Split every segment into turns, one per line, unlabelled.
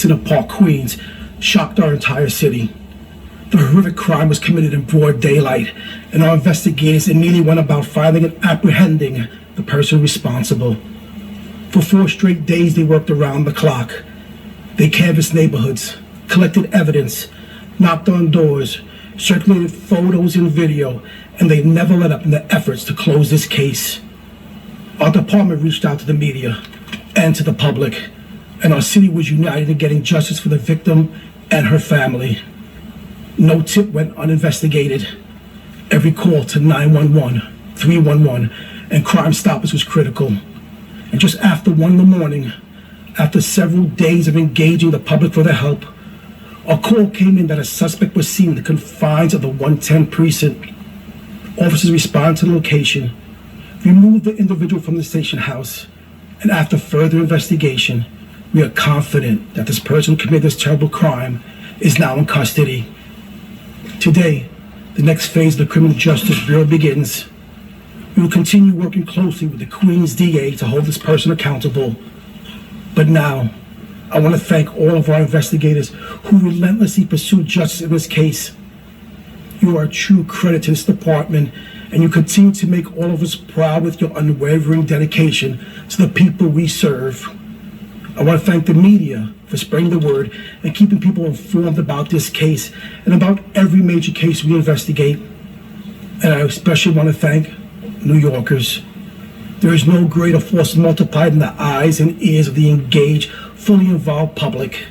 Center Park, Queens, shocked our entire city. The horrific crime was committed in broad daylight, and our investigators immediately went about finding and apprehending the person responsible. For 4 straight days, they worked around the clock. They canvassed neighborhoods, collected evidence, knocked on doors, circulated photos and video, and they never let up in their efforts to close this case. Our department reached out to the media and to the public, and our city was united in getting justice for the victim and her family. No tip went uninvestigated. Every call to 911, 311, and Crime Stoppers was critical. And just after 1 in the morning, after several days of engaging the public for their help, a call came in that a suspect was seen in the confines of the 110 precinct. Officers responded to the location, removed the individual from the station house, and after further investigation, we are confident that this person who committed this terrible crime is now in custody. Today, the next phase of the Criminal Justice Bureau begins. We will continue working closely with the Queens DA to hold this person accountable. But now, I want to thank all of our investigators who relentlessly pursued justice in this case. You are a true credit to this department, and you continue to make all of us proud with your unwavering dedication to the people we serve. I want to thank the media for spreading the word and keeping people informed about this case and about every major case we investigate. And I especially want to thank New Yorkers. There is no greater force multiplied in the eyes and ears of the engaged, fully involved public.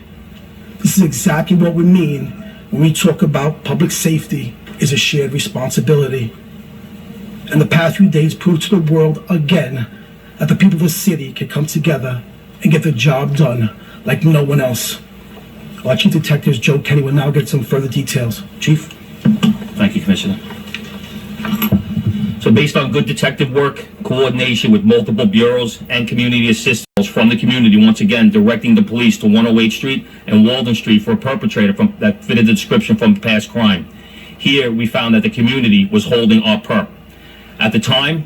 This is exactly what we mean when we talk about public safety is a shared responsibility. And the past few days proved to the world again that the people of the city can come together and get the job done like no one else. Our Chief Detective Joe Kenny will now get some further details. Chief?
Thank you, Commissioner. So based on good detective work, coordination with multiple bureaus and community assistance from the community, once again directing the police to 108th Street and Walden Street for a perpetrator that fitted the description from past crime. Here we found that the community was holding our perp. At the time,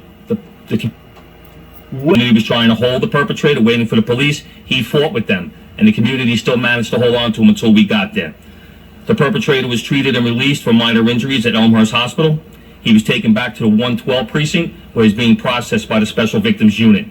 when he was trying to hold the perpetrator, waiting for the police, he fought with them, and the community still managed to hold on to him until we got there. The perpetrator was treated and released for minor injuries at Elmhurst Hospital. He was taken back to the 112 precinct, where he's being processed by the Special Victims Unit.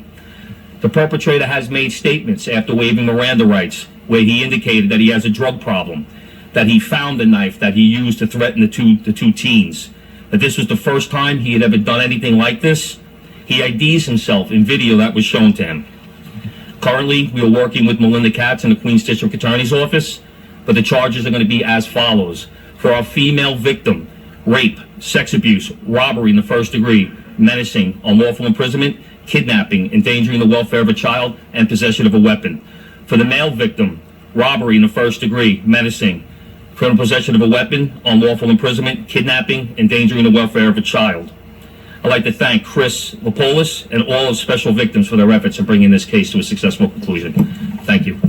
The perpetrator has made statements after waiving Miranda rights, where he indicated that he has a drug problem, that he found the knife that he used to threaten the two teens, that this was the first time he had ever done anything like this. He IDs himself in video that was shown to him. Currently, we are working with Melinda Katz in the Queens District Attorney's Office, but the charges are going to be as follows. For our female victim, rape, sex abuse, robbery in the first degree, menacing, unlawful imprisonment, kidnapping, endangering the welfare of a child, and possession of a weapon. For the male victim, robbery in the first degree, menacing, criminal possession of a weapon, unlawful imprisonment, kidnapping, endangering the welfare of a child. I'd like to thank Chris Lapolis and all of Special Victims for their efforts in bringing this case to a successful conclusion. Thank you.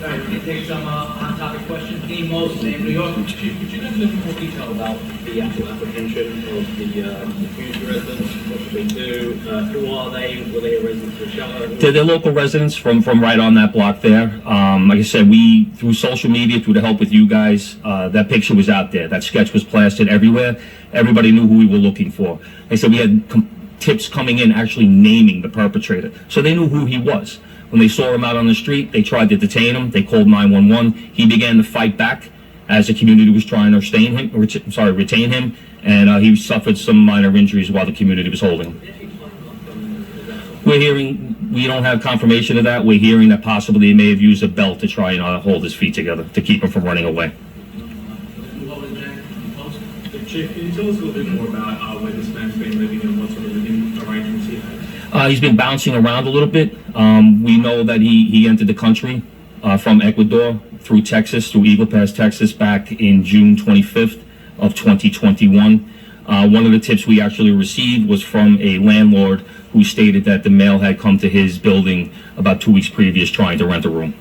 All right, we're going to take some on-topic questions. Dean Mosley in New York. Could you go into a little more detail about the actual apprehension of the accused residents? What should they do? Who are they? Were they a resident of Shelter?
They're local residents from right on that block there. Like I said, we, through social media, through the help with you guys, that picture was out there. That sketch was plastered everywhere. Everybody knew who we were looking for. Like I said, we had tips coming in actually naming the perpetrator. So they knew who he was. When they saw him out on the street, they tried to detain him. They called 911. He began to fight back as the community was trying to retain him, and he suffered some minor injuries while the community was holding him. We're hearing, we don't have confirmation of that. We're hearing that possibly they may have used a belt to try and hold his feet together to keep him from running away.
Chief, can you tell us a little bit more about where this man's been living and what sort of living arrangements he has?
He's been bouncing around a little bit. We know that he entered the country from Ecuador through Texas, through Eagle Pass, Texas, back in June 25th of 2021. One of the tips we actually received was from a landlord who stated that the male had come to his building about 2 weeks previous trying to rent a room.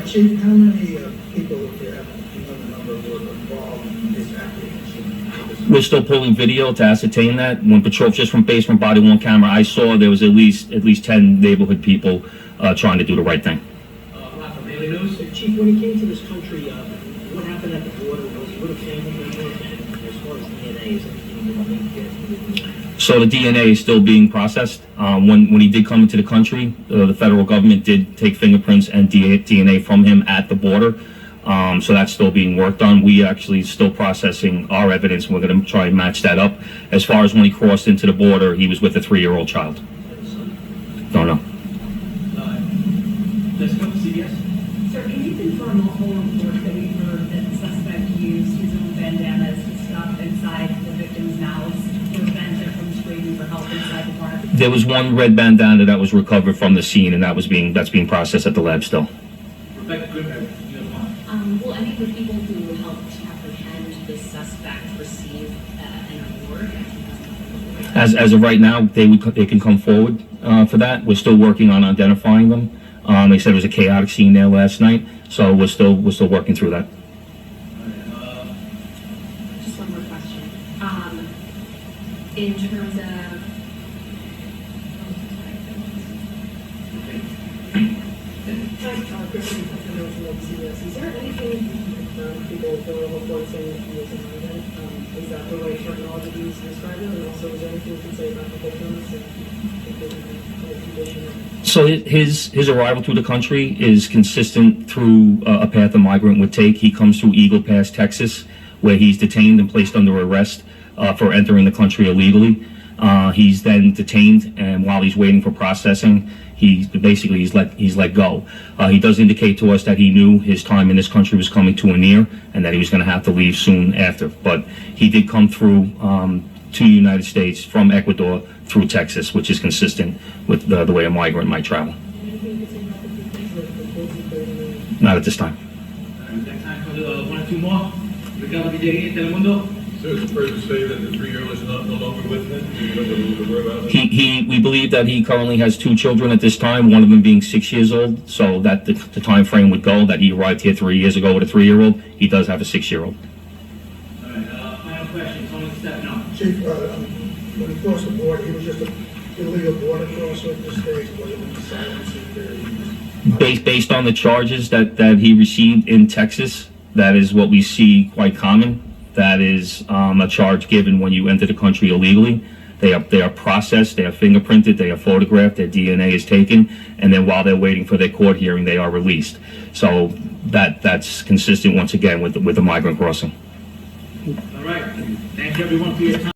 Chief, how many people, if you have the number, were involved in this apprehension?
We're still pulling video to ascertain that. When patrol, just from basement body worn camera, I saw there was at least 10 neighborhood people trying to do the right thing.
Rafa, Daily News.
Chief, when he came to this country, what happened at the border? Was he with a family member? And as far as DNA, is anything
So the DNA is still being processed. When he did come into the country, the federal government did take fingerprints and DNA from him at the border. So that's still being worked on. We actually still processing our evidence, and we're going to try and match that up. As far as when he crossed into the border, he was with a 3-year-old child. Don't know.
Let's go to CBS.
Sir, can you confirm multiple reports that we've heard that the suspect used his own bandanas to stuff inside the victim's mouths to prevent her from screaming for help inside the car?
There was one red bandana that was recovered from the scene, and that's being processed at the lab still.
Rebecca Goodman, you have one.
Will any of the people who helped apprehend this suspect receive an award?
As of right now, they can come forward for that. We're still working on identifying them. They said it was a chaotic scene there last night, so we're still working through that.
Just one more question. In terms of
Is there anything people feel reports saying that he was a migrant? Is that the right terminology to use to describe it? And also, is there anything you can say about the victims and the condition?
So his arrival through the country is consistent through a path a migrant would take. He comes through Eagle Pass, Texas, where he's detained and placed under arrest for entering the country illegally. He's then detained, and while he's waiting for processing, he's let go. He does indicate to us that he knew his time in this country was coming to an end and that he was going to have to leave soon after. But he did come through to the United States from Ecuador through Texas, which is consistent with the way a migrant might travel.
Anything you can say about the victims?
Not at this time.
Next time, one or two more. Ricardo Villegas, Telemundo.
So is it fair to say that the 3-year-old is no longer with him? Do you know the whereabouts?
We believe that he currently has 2 children at this time, one of them being 6 years old, so that the time frame would go that he arrived here 3 years ago with a 3-year-old. He does have a 6-year-old.
All right, final question, Tony Stefano.
Chief, when he crossed the border, he was just an illegal border crosser at this stage, wasn't it? Silencing
Based on the charges that he received in Texas, that is what we see quite common. That is a charge given when you enter the country illegally. They are processed, they are fingerprinted, they are photographed, their DNA is taken, and then while they're waiting for their court hearing, they are released. So that's consistent once again with the migrant crossing.
All right, thank you everyone for your time.